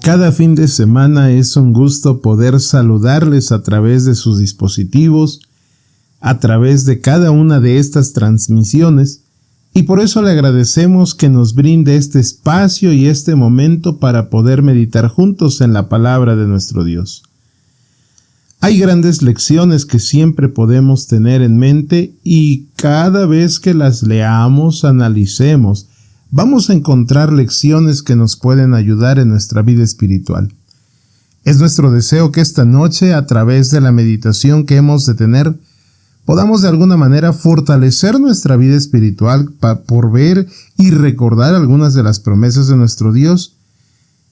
Cada fin de semana es un gusto poder saludarles a través de sus dispositivos, a través de cada una de estas transmisiones, y por eso le agradecemos que nos brinde este espacio y este momento para poder meditar juntos en la palabra de nuestro Dios. Hay grandes lecciones que siempre podemos tener en mente y cada vez que las leamos, analicemos, vamos a encontrar lecciones que nos pueden ayudar en nuestra vida espiritual. Es nuestro deseo que esta noche, a través de la meditación que hemos de tener, podamos de alguna manera fortalecer nuestra vida espiritual por ver y recordar algunas de las promesas de nuestro Dios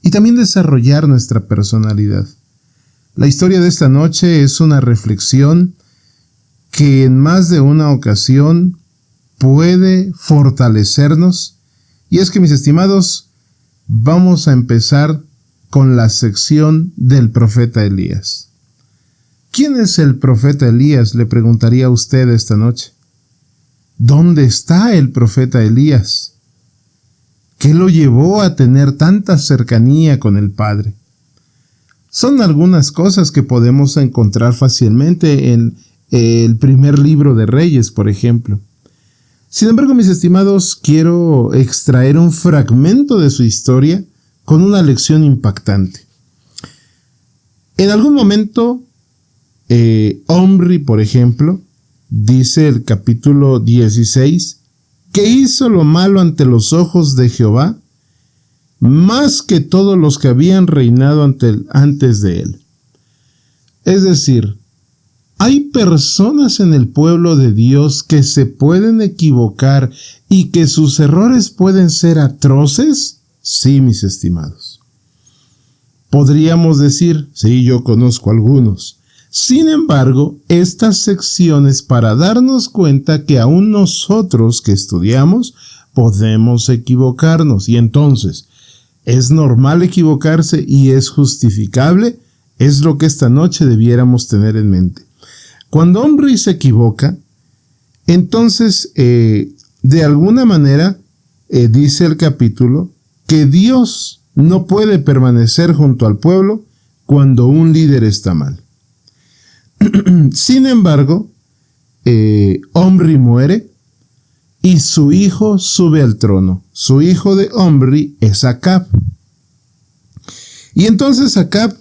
y también desarrollar nuestra personalidad. La historia de esta noche es una reflexión que en más de una ocasión puede fortalecernos. Y es que, mis estimados, vamos a empezar con la sección del profeta Elías. ¿Quién es el profeta Elías?, le preguntaría a usted esta noche. ¿Dónde está el profeta Elías? ¿Qué lo llevó a tener tanta cercanía con el Padre? Son algunas cosas que podemos encontrar fácilmente en el primer libro de Reyes, por ejemplo. Sin embargo, mis estimados, quiero extraer un fragmento de su historia con una lección impactante. En algún momento, Omri, por ejemplo, dice el capítulo 16, que hizo lo malo ante los ojos de Jehová, más que todos los que habían reinado antes de él. Es decir, ¿hay personas en el pueblo de Dios que se pueden equivocar y que sus errores pueden ser atroces? Sí, mis estimados. Podríamos decir, sí, yo conozco algunos. Sin embargo, esta sección es para darnos cuenta que aún nosotros que estudiamos podemos equivocarnos. Y entonces, ¿es normal equivocarse y es justificable? Es lo que esta noche debiéramos tener en mente. Cuando Omri se equivoca, entonces, de alguna manera, dice el capítulo, que Dios no puede permanecer junto al pueblo cuando un líder está mal. Sin embargo, Omri muere y su hijo sube al trono. Su hijo de Omri es Acab. Y entonces Acab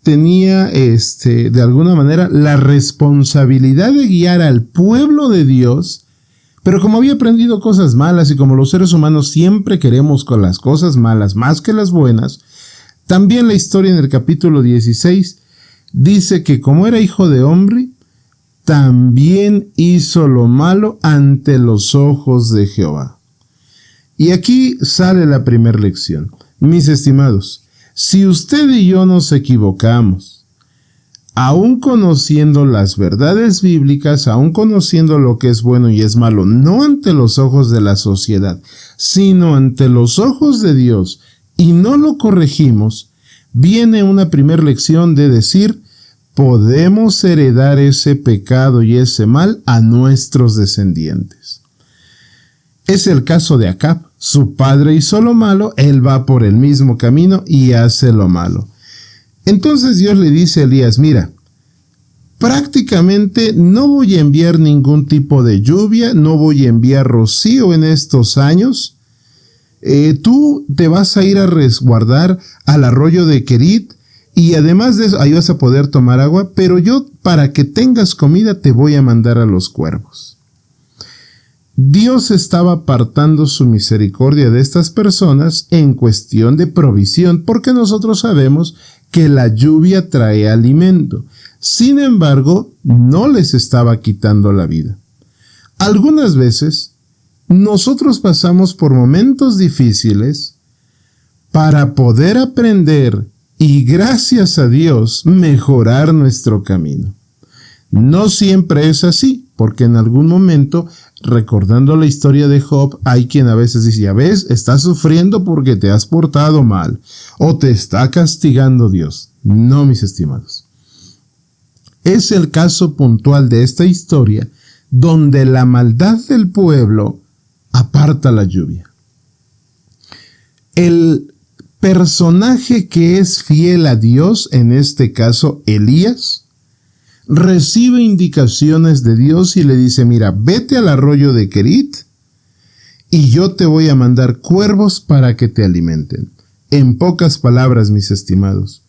tenía de alguna manera la responsabilidad de guiar al pueblo de Dios, pero como había aprendido cosas malas y como los seres humanos siempre queremos con las cosas malas más que las buenas, también la historia en el capítulo 16 dice que como era hijo de Omri, también hizo lo malo ante los ojos de Jehová. Y aquí sale la primera lección. Mis estimados, si usted y yo nos equivocamos, aún conociendo las verdades bíblicas, aún conociendo lo que es bueno y es malo, no ante los ojos de la sociedad, sino ante los ojos de Dios, y no lo corregimos, viene una primera lección de decir, podemos heredar ese pecado y ese mal a nuestros descendientes. Es el caso de Acab. Su padre hizo lo malo, él va por el mismo camino y hace lo malo. Entonces Dios le dice a Elías, mira, prácticamente no voy a enviar ningún tipo de lluvia, no voy a enviar rocío en estos años. Tú te vas a ir a resguardar al arroyo de Querit y además de eso, ahí vas a poder tomar agua, pero yo para que tengas comida te voy a mandar a los cuervos. Dios estaba apartando su misericordia de estas personas en cuestión de provisión, porque nosotros sabemos que la lluvia trae alimento. Sin embargo, no les estaba quitando la vida. Algunas veces, nosotros pasamos por momentos difíciles para poder aprender y, gracias a Dios, mejorar nuestro camino. No siempre es así, porque en algún momento, recordando la historia de Job, hay quien a veces dice, ya ves, estás sufriendo porque te has portado mal, o te está castigando Dios. No, mis estimados. Es el caso puntual de esta historia, donde la maldad del pueblo aparta la lluvia. El personaje que es fiel a Dios, en este caso Elías, recibe indicaciones de Dios y le dice, mira, vete al arroyo de Querit y yo te voy a mandar cuervos para que te alimenten. En pocas palabras, mis estimados,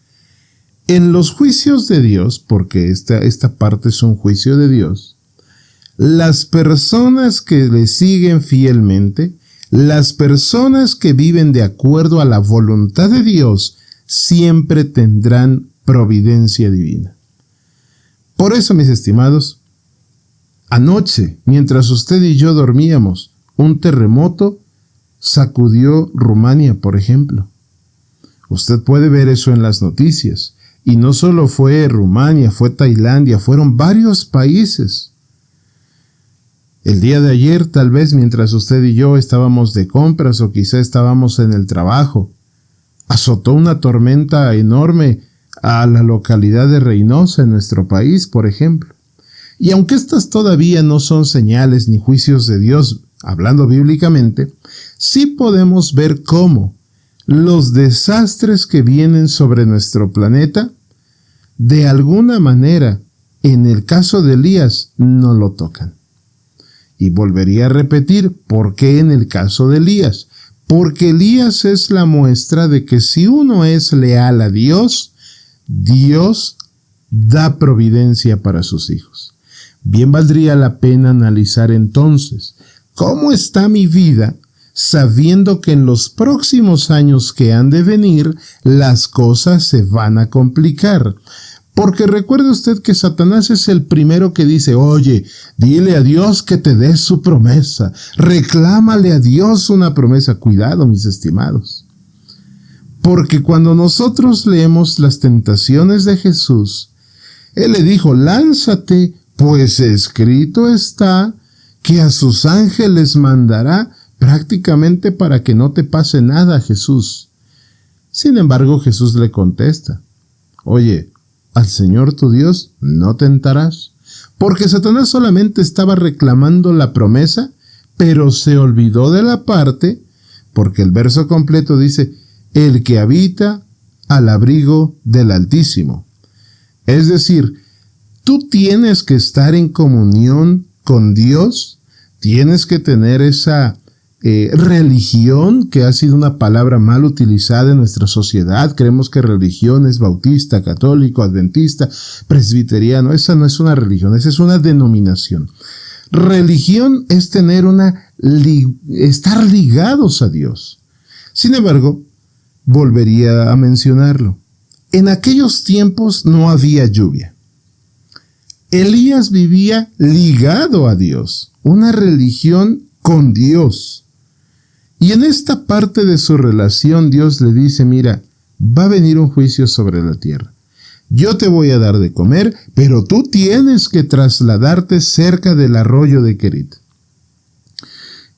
en los juicios de Dios, porque esta parte es un juicio de Dios, las personas que le siguen fielmente, las personas que viven de acuerdo a la voluntad de Dios, siempre tendrán providencia divina. Por eso, mis estimados, anoche, mientras usted y yo dormíamos, un terremoto sacudió Rumania, por ejemplo. Usted puede ver eso en las noticias. Y no solo fue Rumania, fue Tailandia, fueron varios países. El día de ayer, tal vez mientras usted y yo estábamos de compras o quizá estábamos en el trabajo, azotó una tormenta enorme a la localidad de Reynosa en nuestro país, por ejemplo. Y aunque estas todavía no son señales ni juicios de Dios, hablando bíblicamente, sí podemos ver cómo los desastres que vienen sobre nuestro planeta, de alguna manera, en el caso de Elías, no lo tocan. Y volvería a repetir, ¿por qué en el caso de Elías? Porque Elías es la muestra de que si uno es leal a Dios, Dios da providencia para sus hijos. Bien valdría la pena analizar entonces, ¿cómo está mi vida sabiendo que en los próximos años que han de venir, las cosas se van a complicar? Porque recuerde usted que Satanás es el primero que dice, oye, dile a Dios que te dé su promesa, reclámale a Dios una promesa. Cuidado, mis estimados. Porque cuando nosotros leemos las tentaciones de Jesús, Él le dijo, lánzate, pues escrito está que a sus ángeles mandará prácticamente para que no te pase nada a Jesús. Sin embargo, Jesús le contesta, oye, al Señor tu Dios no tentarás, porque Satanás solamente estaba reclamando la promesa, pero se olvidó de la parte, porque el verso completo dice, el que habita al abrigo del Altísimo. Es decir, tú tienes que estar en comunión con Dios, tienes que tener esa religión, que ha sido una palabra mal utilizada en nuestra sociedad. Creemos que religión es bautista, católico, adventista, presbiteriano. Esa no es una religión, esa es una denominación. Religión es tener estar ligados a Dios. Sin embargo, volvería a mencionarlo. En aquellos tiempos no había lluvia. Elías vivía ligado a Dios, una religión con Dios. Y en esta parte de su relación Dios le dice, mira, va a venir un juicio sobre la tierra. Yo te voy a dar de comer, pero tú tienes que trasladarte cerca del arroyo de Querit.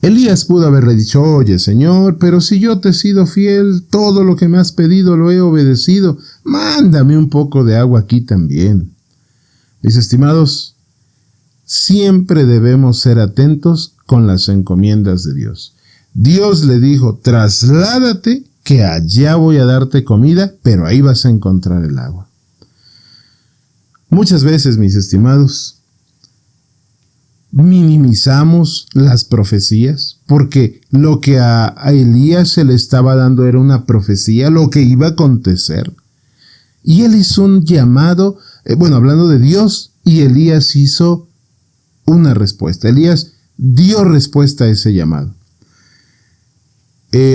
Elías pudo haberle dicho, oye Señor, pero si yo te he sido fiel, todo lo que me has pedido lo he obedecido, mándame un poco de agua aquí también. Mis estimados, siempre debemos ser atentos con las encomiendas de Dios. Dios le dijo, trasládate, que allá voy a darte comida, pero ahí vas a encontrar el agua. Muchas veces, mis estimados, minimizamos las profecías, porque lo que a Elías se le estaba dando era una profecía, lo que iba a acontecer. Y él hizo un llamado, hablando de Dios, y Elías hizo una respuesta. Elías dio respuesta a ese llamado.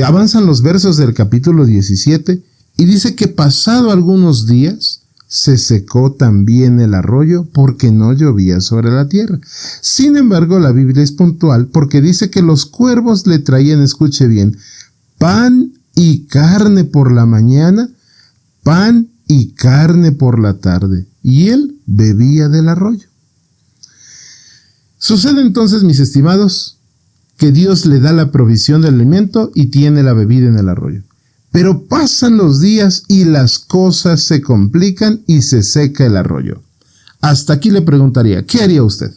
Avanzan los versos del capítulo 17 y dice que pasado algunos días se secó también el arroyo porque no llovía sobre la tierra. Sin embargo, la Biblia es puntual porque dice que los cuervos le traían, escuche bien, pan y carne por la mañana, pan y carne por la tarde, y él bebía del arroyo. Sucede entonces, mis estimados, que Dios le da la provisión del alimento y tiene la bebida en el arroyo. Pero pasan los días y las cosas se complican y se seca el arroyo. Hasta aquí le preguntaría, ¿qué haría usted?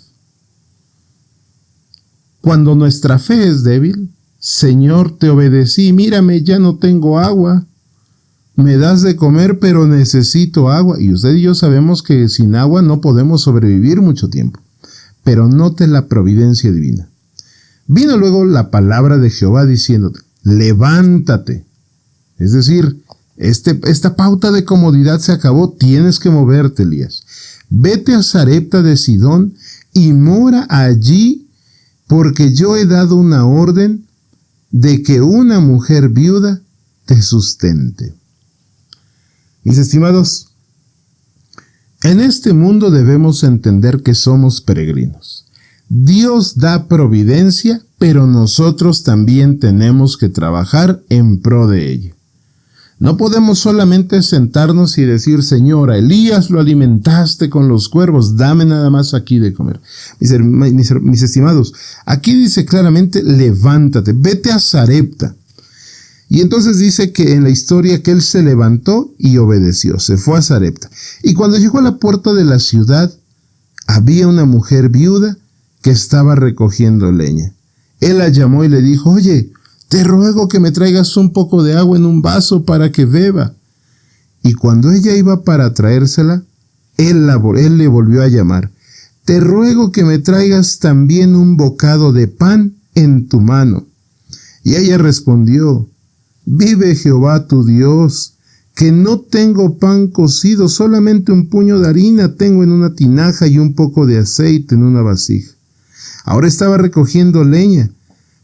Cuando nuestra fe es débil, Señor, te obedecí, mírame, ya no tengo agua. me das de comer, pero necesito agua. Y usted y yo sabemos que sin agua no podemos sobrevivir mucho tiempo. Pero note la providencia divina. Vino luego la palabra de Jehová diciéndote, levántate. Es decir, esta pauta de comodidad se acabó, tienes que moverte, Elías. Vete a Sarepta de Sidón y mora allí, porque yo he dado una orden de que una mujer viuda te sustente. Mis estimados, en este mundo debemos entender que somos peregrinos. Dios da providencia, pero nosotros también tenemos que trabajar en pro de ella. No podemos solamente sentarnos y decir, Señor, a Elías lo alimentaste con los cuervos, dame nada más aquí de comer. Mis estimados, aquí dice claramente, levántate, vete a Sarepta. Y entonces dice que en la historia que él se levantó y obedeció, se fue a Sarepta. Y cuando llegó a la puerta de la ciudad, había una mujer viuda que estaba recogiendo leña. Él la llamó y le dijo, oye, te ruego que me traigas un poco de agua en un vaso para que beba. Y cuando ella iba para traérsela, él le volvió a llamar, te ruego que me traigas también un bocado de pan en tu mano. Y ella respondió, vive Jehová tu Dios, que no tengo pan cocido, solamente un puño de harina tengo en una tinaja y un poco de aceite en una vasija. Ahora estaba recogiendo leña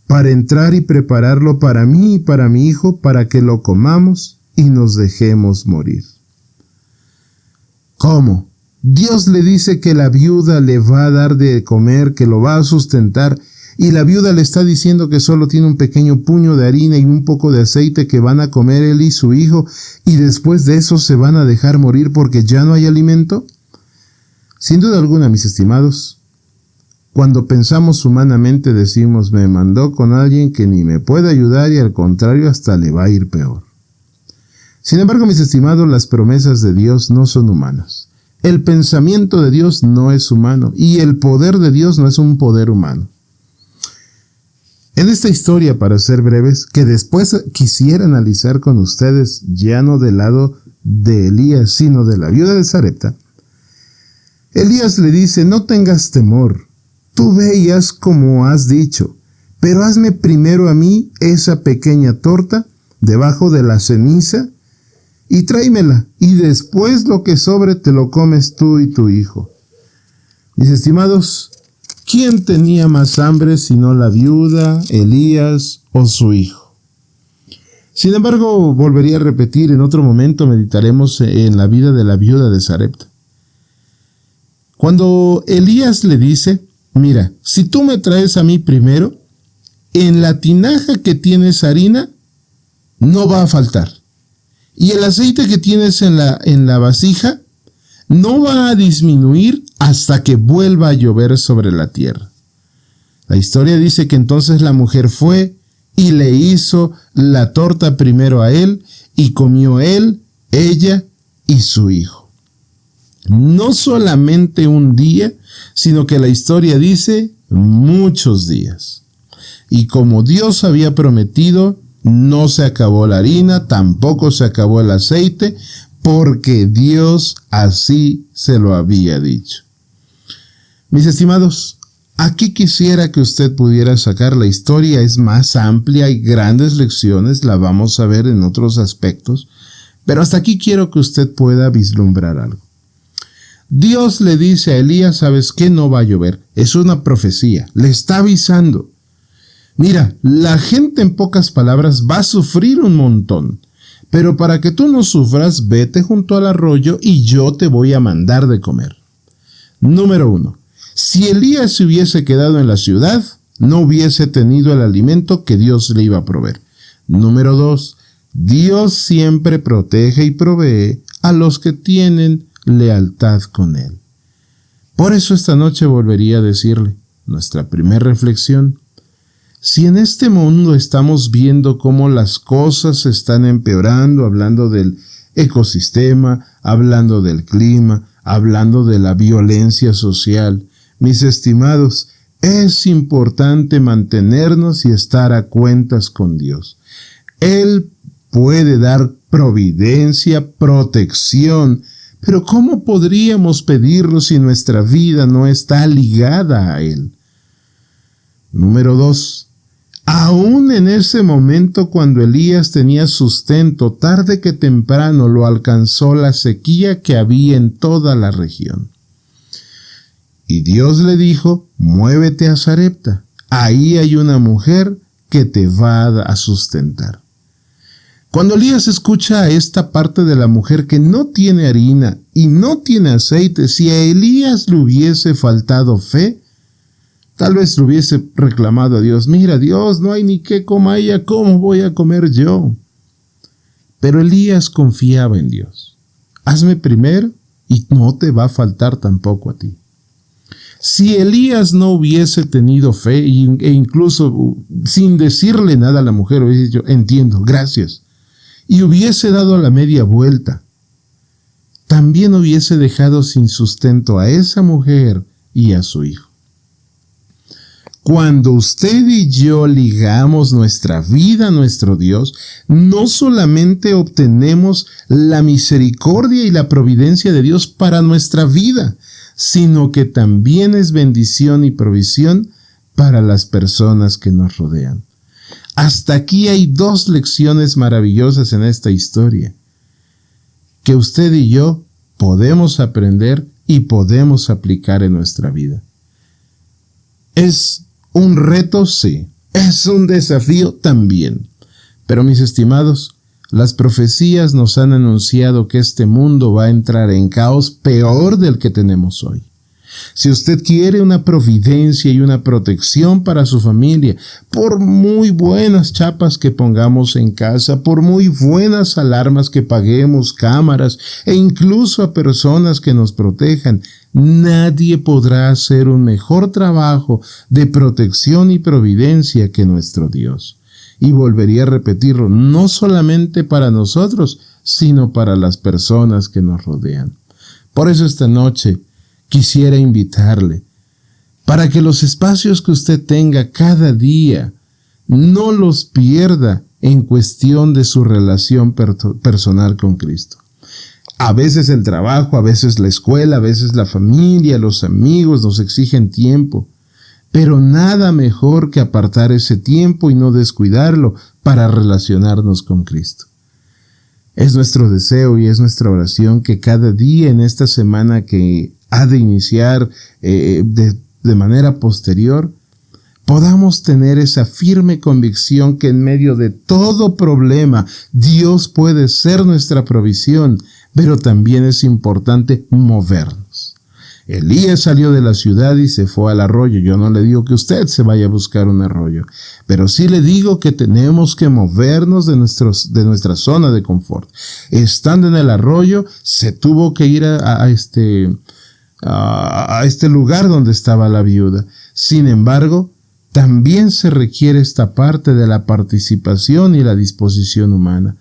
para entrar y prepararlo para mí y para mi hijo, para que lo comamos y nos dejemos morir. ¿Cómo? Dios le dice que la viuda le va a dar de comer, que lo va a sustentar, y la viuda le está diciendo que solo tiene un pequeño puño de harina y un poco de aceite que van a comer él y su hijo, y después de eso se van a dejar morir porque ya no hay alimento. Sin duda alguna, mis estimados, cuando pensamos humanamente decimos, me mandó con alguien que ni me puede ayudar y al contrario hasta le va a ir peor. Sin embargo, mis estimados, las promesas de Dios no son humanas. El pensamiento de Dios no es humano y el poder de Dios no es un poder humano. En esta historia, para ser breves, que después quisiera analizar con ustedes, ya no del lado de Elías, sino de la viuda de Sarepta, Elías le dice, no tengas temor, tú ve y haz como has dicho, pero hazme primero a mí esa pequeña torta debajo de la ceniza y tráemela, y después lo que sobre te lo comes tú y tu hijo. Mis estimados, ¿quién tenía más hambre sino la viuda, Elías o su hijo? Sin embargo, volvería a repetir, en otro momento meditaremos en la vida de la viuda de Sarepta. Cuando Elías le dice, mira, si tú me traes a mí primero, en la tinaja que tienes harina, no va a faltar. Y el aceite que tienes en la vasija, no va a disminuir hasta que vuelva a llover sobre la tierra. La historia dice que entonces la mujer fue y le hizo la torta primero a él, y comió él, ella y su hijo. No solamente un día, sino que la historia dice muchos días. Y como Dios había prometido, no se acabó la harina, tampoco se acabó el aceite, porque Dios así se lo había dicho. Mis estimados, aquí quisiera que usted pudiera sacar la historia, es más amplia, hay grandes lecciones, la vamos a ver en otros aspectos, pero hasta aquí quiero que usted pueda vislumbrar algo. Dios le dice a Elías, ¿sabes qué? No va a llover, es una profecía, le está avisando. Mira, la gente en pocas palabras va a sufrir un montón, pero para que tú no sufras, vete junto al arroyo y yo te voy a mandar de comer. Número 1. Si Elías se hubiese quedado en la ciudad, no hubiese tenido el alimento que Dios le iba a proveer. Número 2. Dios siempre protege y provee a los que tienen lealtad con Él. Por eso esta noche volvería a decirle, nuestra primera reflexión, si en este mundo estamos viendo cómo las cosas se están empeorando, hablando del ecosistema, hablando del clima, hablando de la violencia social, mis estimados, es importante mantenernos y estar a cuentas con Dios. Él puede dar providencia, protección. Pero ¿cómo podríamos pedirlo si nuestra vida no está ligada a Él? Número 2. Aún en ese momento cuando Elías tenía sustento, tarde que temprano lo alcanzó la sequía que había en toda la región. Y Dios le dijo: muévete a Sarepta, ahí hay una mujer que te va a sustentar. Cuando Elías escucha a esta parte de la mujer que no tiene harina y no tiene aceite, si a Elías le hubiese faltado fe, tal vez le hubiese reclamado a Dios: mira, Dios, no hay ni qué coma ella, ¿cómo voy a comer yo? Pero Elías confiaba en Dios. Hazme primero y no te va a faltar tampoco a ti. Si Elías no hubiese tenido fe e incluso sin decirle nada a la mujer, hubiese dicho: entiendo, gracias, y hubiese dado la media vuelta, también hubiese dejado sin sustento a esa mujer y a su hijo. Cuando usted y yo ligamos nuestra vida a nuestro Dios, no solamente obtenemos la misericordia y la providencia de Dios para nuestra vida, sino que también es bendición y provisión para las personas que nos rodean. Hasta aquí hay 2 lecciones maravillosas en esta historia que usted y yo podemos aprender y podemos aplicar en nuestra vida. ¿Es un reto? Sí. ¿Es un desafío? También. Pero mis estimados, las profecías nos han anunciado que este mundo va a entrar en caos peor del que tenemos hoy. Si usted quiere una providencia y una protección para su familia, por muy buenas chapas que pongamos en casa, por muy buenas alarmas que paguemos, cámaras e incluso a personas que nos protejan, nadie podrá hacer un mejor trabajo de protección y providencia que nuestro Dios. Y volvería a repetirlo, no solamente para nosotros, sino para las personas que nos rodean. Por eso esta noche quisiera invitarle para que los espacios que usted tenga cada día no los pierda en cuestión de su relación personal con Cristo. A veces el trabajo, a veces la escuela, a veces la familia, los amigos nos exigen tiempo, pero nada mejor que apartar ese tiempo y no descuidarlo para relacionarnos con Cristo. Es nuestro deseo y es nuestra oración que cada día en esta semana que ha de iniciar de manera posterior, podamos tener esa firme convicción que en medio de todo problema Dios puede ser nuestra provisión, pero también es importante movernos. Elías salió de la ciudad y se fue al arroyo. Yo no le digo que usted se vaya a buscar un arroyo, pero sí le digo que tenemos que movernos de nuestra zona de confort. Estando en el arroyo, se tuvo que ir a este lugar donde estaba la viuda. Sin embargo, también se requiere esta parte de la participación y la disposición humana.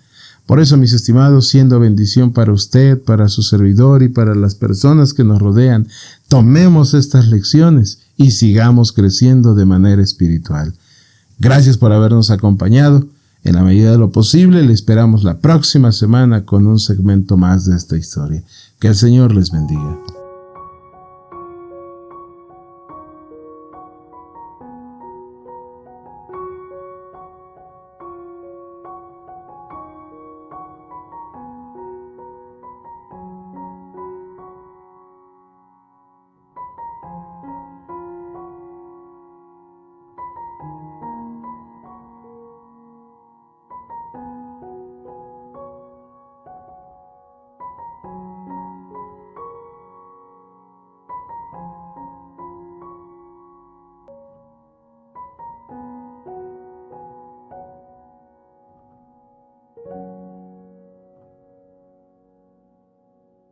Por eso, mis estimados, siendo bendición para usted, para su servidor y para las personas que nos rodean, tomemos estas lecciones y sigamos creciendo de manera espiritual. Gracias por habernos acompañado. En la medida de lo posible, le esperamos la próxima semana con un segmento más de esta historia. Que el Señor les bendiga.